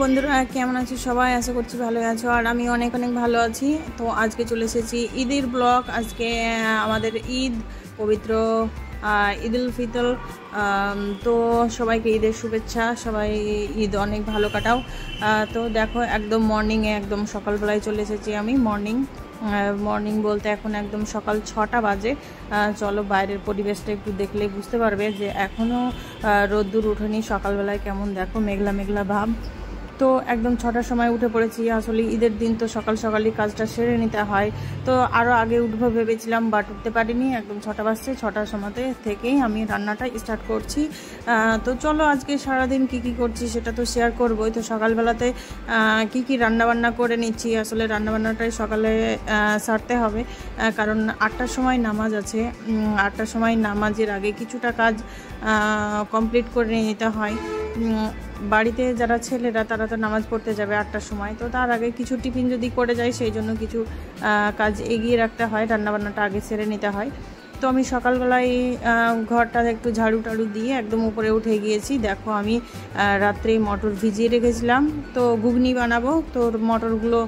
বন্ধুরা, কেমন আছো সবাই? আশা করছি ভালো আছো, আর আমি অনেক অনেক ভালো আছি। তো আজকে চলে এসেছি ঈদের ব্লগ। আজকে আমাদের ঈদ, পবিত্র ঈদ উল ফিতর। তো সবাইকে ঈদের শুভেচ্ছা। সবাই ঈদ অনেক ভালো কাটাও। তো দেখো, একদম মর্নিংয়ে, একদম সকালবেলায় চলে এসেছি আমি। মর্নিং বলতে এখন একদম সকাল 6টা বাজে। চলো বাইরের পরিবেশটা একটু দেখলে বুঝতে পারবে যে এখনও রোদ্দুর উঠেনি। সকালবেলায় কেমন দেখো, মেঘলা মেঘলা ভাব। তো একদম 6টার সময় উঠে পড়েছি। আসলে ঈদের দিন তো সকাল সকালই কাজটা সেরে নিতে হয়। তো আরও আগে উঠবো ভেবেছিলাম, বাট উঠতে পারিনি। একদম 6টা বাজছে। 6টার সময়তে থেকেই আমি রান্নাটা স্টার্ট করছি। তো চলো আজকে সারাদিন কি করছি সেটা তো শেয়ার করবোই। তো সকালবেলাতে কি রান্নাবান্না করে নিচ্ছি। আসলে রান্নাবান্নাটাই সকালে সারতে হবে, কারণ 8টার সময় নামাজ আছে। 8টার সময় নামাজের আগে কিছুটা কাজ কমপ্লিট করে নিতে হয়। বাড়িতে যারা ছেলেরা তারা তো নামাজ পড়তে যাবে 8টার সময়। তো তার আগে কিছু টিফিন যদি করে যায়, সেই জন্য কিছু কাজ এগিয়ে রাখতে হয়, রান্নাবান্নাটা আগে সেরে নিতে হয়। তো আমি সকালবেলায় ঘরটা একটু ঝাড়ু টাড়ু দিয়ে একদম উপরে উঠে গিয়েছি। দেখো, আমি রাত্রেই মটর ভিজিয়ে রেখেছিলাম, তো ঘুগনি বানাবো। তো মটরগুলো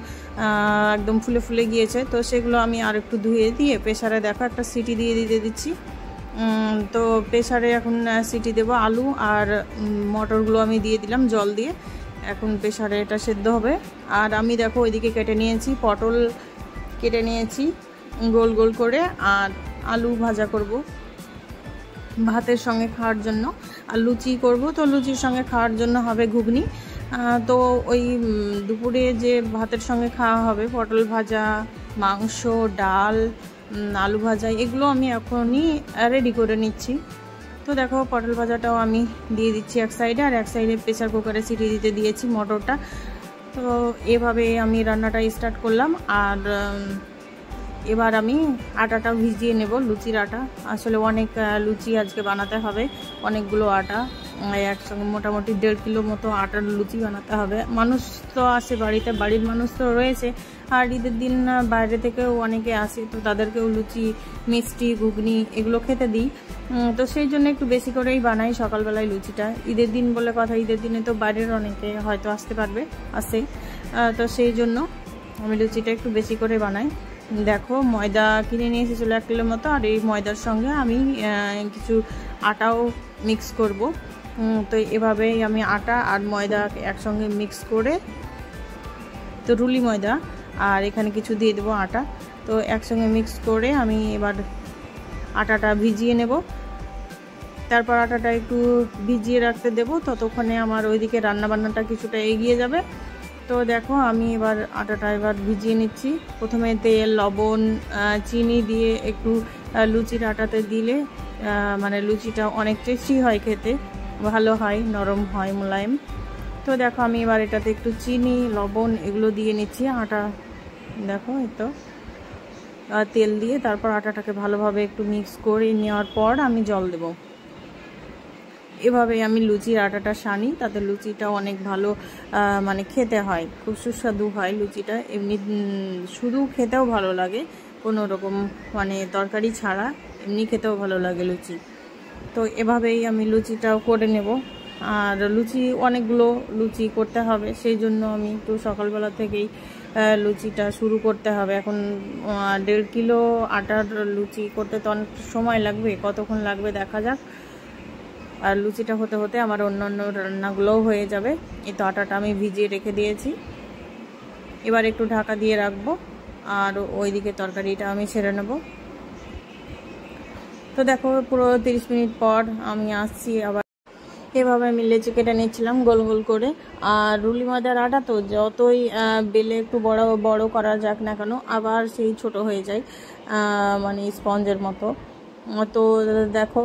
একদম ফুলে ফুলে গিয়েছে, তো সেগুলো আমি আর একটু ধুয়ে দিয়ে প্রেসারে দেখো একটা সিটি দিয়ে দিচ্ছি। তো প্রেসারে এখন সিটি দেব। আলু আর মটরগুলো আমি দিয়ে দিলাম জল দিয়ে। এখন প্রেসারে এটা সেদ্ধ হবে। আর আমি দেখো ওইদিকে কেটে নিয়েছি, পটল কেটে নিয়েছি গোল গোল করে। আর আলু ভাজা করব ভাতের সঙ্গে খাওয়ার জন্য, আর লুচি করব। তো লুচির সঙ্গে খাওয়ার জন্য হবে ঘুগনি। তো ওই দুপুরে যে ভাতের সঙ্গে খাওয়া হবে, পটল ভাজা, মাংস, ডাল, আলু ভাজা, এগুলো আমি এখনই রেডি করে নিচ্ছি। তো দেখো, পটল ভাজাটাও আমি দিয়ে দিচ্ছি এক সাইডে, আর এক সাইডে প্রেসার কুকারে সিটি দিতে দিয়েছি মটরটা। তো এভাবে আমি রান্নাটা স্টার্ট করলাম। আর এবার আমি আটাটা ভিজিয়ে নেব, লুচির আটা। আসলে অনেক লুচি আজকে বানাতে হবে, অনেকগুলো আটা একসঙ্গে, মোটামুটি 1.5 কিলো মতো আটার লুচি বানাতে হবে। মানুষ তো আসে বাড়িতে, বাড়ির মানুষ তো রয়েছে, আর ঈদের দিন বাইরে থেকেও অনেকে আসে, তো তাদেরকেও লুচি, মিষ্টি, ঘুগনি এগুলো খেতে দিই। তো সেই জন্য একটু বেশি করেই বানাই সকালবেলায় লুচিটা। ঈদের দিন বলে কথা, ঈদের দিনে তো বাইরের অনেকে হয়তো আসে। তো সেই জন্য আমি লুচিটা একটু বেশি করে বানাই। দেখো, ময়দা কিনে নিয়ে এসেছিল 1 কিলোর মতো, আর এই ময়দার সঙ্গে আমি কিছু আটাও মিক্স করব। তো এভাবেই আমি আটা আর ময়দা একসঙ্গে মিক্স করে, তো রুলি ময়দা আর এখানে কিছু দিয়ে দেবো আটা, তো একসঙ্গে মিক্স করে আমি এবার আটাটা ভিজিয়ে নেব। তারপর আটাটা একটু ভিজিয়ে রাখতে দেব, ততক্ষণে আমার ওইদিকে রান্নাবান্নাটা কিছুটা এগিয়ে যাবে। তো দেখো, আমি এবার আটাটা ভিজিয়ে নিচ্ছি। প্রথমে তেল, লবণ, চিনি দিয়ে একটু লুচির আটাতে দিলে মানে লুচিটা অনেক টেস্টি হয়, খেতে ভালো হয়, নরম হয়, মোলায়েম। তো দেখো, আমি এবার এটাতে একটু চিনি, লবণ এগুলো দিয়ে নিচ্ছি। আটা দেখো, এই তো তেল দিয়ে তারপর আটাটাকে ভালোভাবে একটু মিক্স করে নেওয়ার পর আমি জল দেব। এভাবে আমি লুচির আটাটা সানি, তাতে লুচিটা অনেক ভালো মানে খেতে হয়, খুব সুস্বাদু হয় লুচিটা। এমনি শুধু খেতেও ভালো লাগে, কোনো রকম মানে তরকারি ছাড়া এমনি খেতেও ভালো লাগে লুচি। তো এভাবেই আমি লুচিটাও করে নেব। আর অনেকগুলো লুচি করতে হবে, সেই জন্য আমি একটু সকালবেলা থেকেই লুচিটা শুরু করতে হবে। এখন 1.5 কিলো আটার লুচি করতে তো অনেক সময় লাগবে, কতক্ষণ লাগবে দেখা যাক। আর লুচিটা হতে হতে আমার অন্যান্য রান্নাগুলোও হয়ে যাবে। এই তো আটাটা আমি ভিজিয়ে রেখে দিয়েছি, এবার একটু ঢাকা দিয়ে রাখবো, আর ওইদিকে তরকারিটা আমি ছেড়ে নেব। তো দেখো, পুরো 30 মিনিট পর আমি আসছি আবার। এভাবে আমি লেচি কেটে নিচ্ছিলাম গোল গোল করে। আর রুলি ময়দার আটা তো যতই বেলে একটু বড় বড় করা যাক না কেন, আবার সেই ছোট হয়ে যায়, মানে স্পঞ্জের মতো। তো দেখো,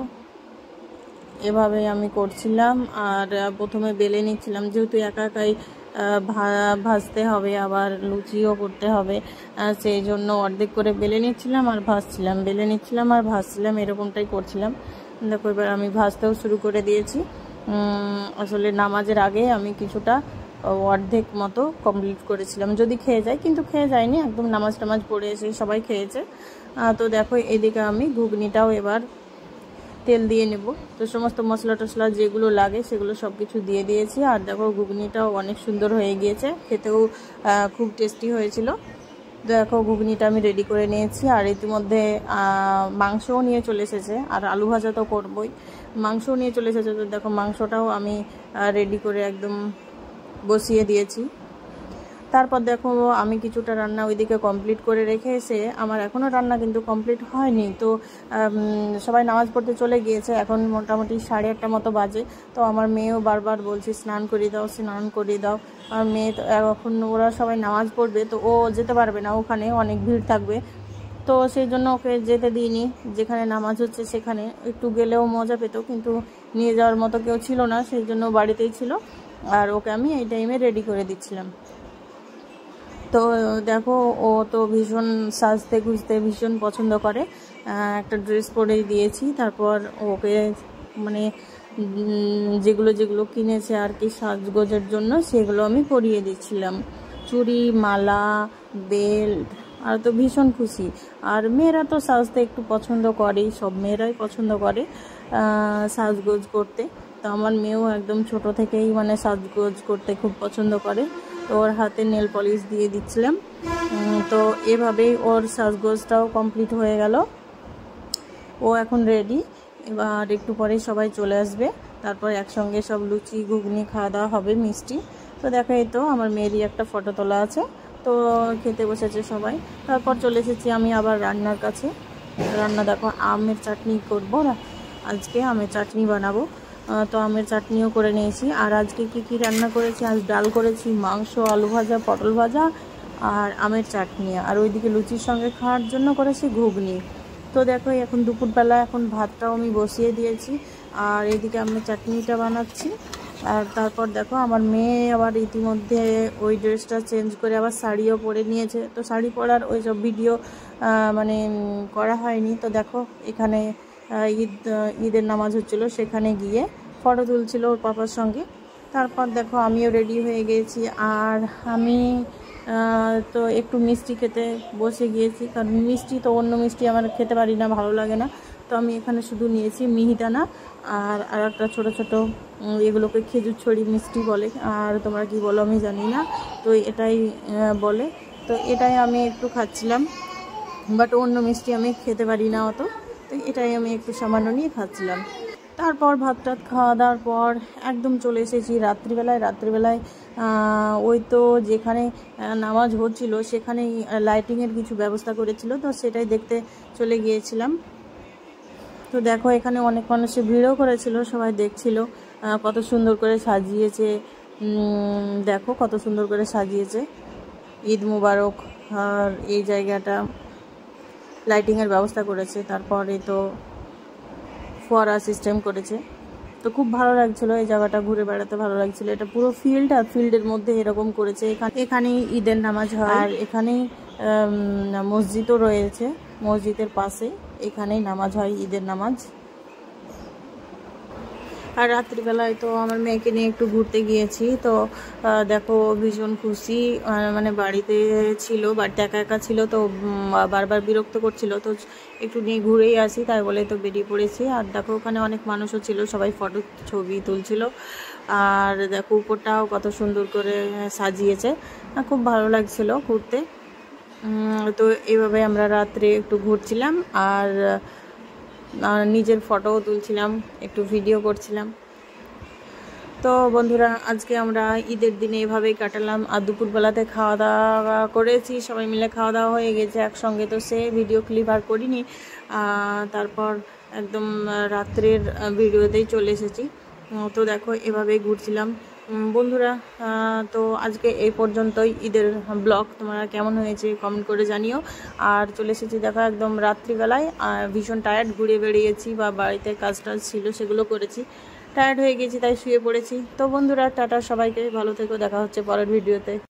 এভাবে আমি করছিলাম। আর প্রথমে বেলে নিচ্ছিলাম, যেহেতু একাই ভাজতে হবে, আবার লুচিও করতে হবে, সেই জন্য অর্ধেক করে বেলে নিচ্ছিলাম আর ভাজছিলাম, বেলে নিচ্ছিলাম আর ভাজছিলাম, এরকমটাই করছিলাম। দেখো, এবার আমি ভাজতেও শুরু করে দিয়েছি। আসলে নামাজের আগে আমি কিছুটা অর্ধেক মতো কমপ্লিট করেছিলাম, যদি খেয়ে যায়, কিন্তু খেয়ে যায়নি, একদম নামাজ টামাজ পড়ে এসে সবাই খেয়েছে। তো দেখো, এদিকে আমি ঘুগনিটাও এবার তেল দিয়ে নেব। তো সমস্ত মশলা টশলা যেগুলো লাগে সেগুলো সব কিছু দিয়ে দিয়েছি। আর দেখো ঘুগনিটাও অনেক সুন্দর হয়ে গিয়েছে, খেতেও খুব টেস্টি হয়েছিল। দেখো ঘুগনিটা আমি রেডি করে নিয়েছি। আর ইতিমধ্যে মাংসও নিয়ে চলে এসেছে, আর আলু ভাজা তো করবই, মাংসও নিয়ে চলে এসেছে। তো দেখো মাংসটাও আমি রেডি করে একদম বসিয়ে দিয়েছি। তারপর দেখো আমি কিছুটা রান্না ওইদিকে কমপ্লিট করে রেখে এসে, আমার এখনও রান্না কিন্তু কমপ্লিট হয়নি। তো সবাই নামাজ পড়তে চলে গিয়েছে, এখন মোটামুটি 8:30 মতো বাজে। তো আমার মেয়েও বারবার বলছি স্নান করিয়ে দাও, স্নান করিয়ে দাও। আর মেয়ে তো এখন ওরা সবাই নামাজ পড়বে, তো ও যেতে পারবে না, ওখানে অনেক ভিড় থাকবে। তো সেই জন্য ওকে যেতে দিইনি। যেখানে নামাজ হচ্ছে সেখানে একটু গেলেও মজা পেত, কিন্তু নিয়ে যাওয়ার মতো কেউ ছিল না, সেই জন্য বাড়িতেই ছিল। আর ওকে আমি এই টাইমে রেডি করে দিচ্ছিলাম। তো দেখো ও তো ভীষণ সাজতে গুজতে ভীষণ পছন্দ করে, একটা ড্রেস পরেই দিয়েছি। তারপর ওকে মানে যেগুলো যেগুলো কিনেছে আর কি সাজগোজের জন্য, সেগুলো আমি পরিয়ে দিচ্ছিলাম। চুড়ি, মালা, বেল্ট, আর তো ভীষণ খুশি। আর মেয়েরা তো সাজতে একটু পছন্দ করেই, সব মেয়েরাই পছন্দ করে সাজগোজ করতে। তো আমার মেয়েও একদম ছোট থেকেই মানে সাজগোজ করতে খুব পছন্দ করে। তো ওর হাতে নেল পলিশ দিয়ে দিচ্ছিলাম। তো এভাবেই ওর সাজগোজটাও কমপ্লিট হয়ে গেল। ও এখন রেডি, এবার একটু পরেই সবাই চলে আসবে, তারপর একসঙ্গে সব লুচি ঘুগনি খাওয়া দাওয়া হবে, মিষ্টি। তো দেখো এই তো আমার মেয়েরই একটা ফটো তোলা আছে। তো খেতে বসেছে সবাই। তারপর চলে এসেছি আমি আবার রান্নার কাছে। রান্না দেখো আমের চাটনি করবো, আজকে আমের চাটনি বানাবো। তো আমের চাটনিও করে নিয়েছি। আর আজকে কি রান্না করেছি, আজ ডাল করেছি, মাংস, আলু ভাজা, পটল ভাজা আর আমের চাটনি। আর ওইদিকে লুচির সঙ্গে খাওয়ার জন্য করেছি ঘুগনি। তো দেখো এখন দুপুরবেলা এখন ভাতটাও আমি বসিয়ে দিয়েছি, আর এদিকে আমের চাটনিটা বানাচ্ছি। আর তারপর দেখো আমার মেয়ে আবার ইতিমধ্যে ওই ড্রেসটা চেঞ্জ করে আবার শাড়িও পরে নিয়েছে। তো শাড়ি পরার ওই সব ভিডিও মানে করা হয়নি। তো দেখো এখানে ঈদের নামাজ হচ্ছিলো, সেখানে গিয়ে ফটো তুলছিল ওর পাপার সঙ্গে। তারপর দেখো আমিও রেডি হয়ে গিয়েছি। আর আমি তো একটু মিষ্টি খেতে বসে গিয়েছি, কারণ মিষ্টি তো অন্য মিষ্টি আমার খেতে পারি না, ভালো লাগে না। তো আমি এখানে শুধু নিয়েছি মিহিদানা আর একটা ছোটো ছোটো এগুলোকে খেজুর ছড়ি মিষ্টি বলে, আর তোমরা কি বলো আমি জানি না, তো এটাই বলে। তো এটাই আমি একটু খাচ্ছিলাম, বাট অন্য মিষ্টি আমি খেতে পারি না অত, তো এটাই আমি একটু সামান্য নিয়ে খাচ্ছিলাম। তারপর ভাত টাত খাওয়া দাওয়ার পর একদম চলে এসেছি রাত্রিবেলায় ওই তো যেখানে নামাজ হচ্ছিল সেখানেই লাইটিংয়ের কিছু ব্যবস্থা করেছিল, তো সেটাই দেখতে চলে গিয়েছিলাম। তো দেখো এখানে অনেক মানুষের ভিড়ও করেছিল, সবাই দেখছিল কত সুন্দর করে সাজিয়েছে। দেখো কত সুন্দর করে সাজিয়েছে, ঈদ মুবারক। আর এই জায়গাটা লাইটিংয়ের ব্যবস্থা করেছে, তারপরে তো ফোয়ারা সিস্টেম করেছে। তো খুব ভালো লাগছিল, এই জায়গাটা ঘুরে বেড়াতে ভালো লাগছিল। এটা পুরো ফিল্ড, আর ফিল্ডের মধ্যে এরকম করেছে। এখানেই ঈদের নামাজ হয়, আর এখানেই মসজিদও রয়েছে, মসজিদের পাশে এখানেই নামাজ হয়, ঈদের নামাজ। আর রাত্রিবেলায় তো আমার মেয়েকে নিয়ে একটু ঘুরতে গিয়েছি। তো দেখো ভীষণ খুশি, মানে বাড়িতে ছিল, বাড়িতে একা একা ছিল, তো বারবার বিরক্ত করছিল। তো একটু নিয়ে ঘুরেই আসি, তাই বলে তো বেরিয়ে পড়েছি। আর দেখো ওখানে অনেক মানুষও ছিল, সবাই ফটো ছবি তুলছিল। আর দেখো উপরটাও কত সুন্দর করে সাজিয়েছে, খুব ভালো লাগছিল ঘুরতে। তো এইভাবে আমরা রাত্রে একটু ঘুরছিলাম, আর নিজের ফটোও তুলছিলাম, একটু ভিডিও করছিলাম। তো বন্ধুরা আজকে আমরা ঈদের দিনে এভাবেই কাটালাম। আর দুপুরবেলাতে খাওয়া দাওয়া করেছি, সবাই মিলে খাওয়া দাওয়া হয়ে গেছে একসঙ্গে, তো সে ভিডিও ক্লিপ আর করিনি। তারপর একদম রাত্রের ভিডিওতেই চলে এসেছি। তো দেখো এভাবেই ঘুরছিলাম বন্ধুরা। তো আজকে এই পর্যন্তই ঈদের ব্লগ। তোমরা কেমন হয়েছে কমেন্ট করে জানিও। আর চলে এসেছি দেখো একদম রাত্রিবেলায়, ভীষণ টায়ার্ড, ঘুরে বেরিয়েছি বা বাড়িতে কাজ টাজ ছিল সেগুলো করেছি, টায়ার্ড হয়ে গেছি তাই শুয়ে পড়েছি। তো বন্ধুরা টাটা, সবাইকে ভালো থেকো, দেখা হচ্ছে পরের ভিডিওতে।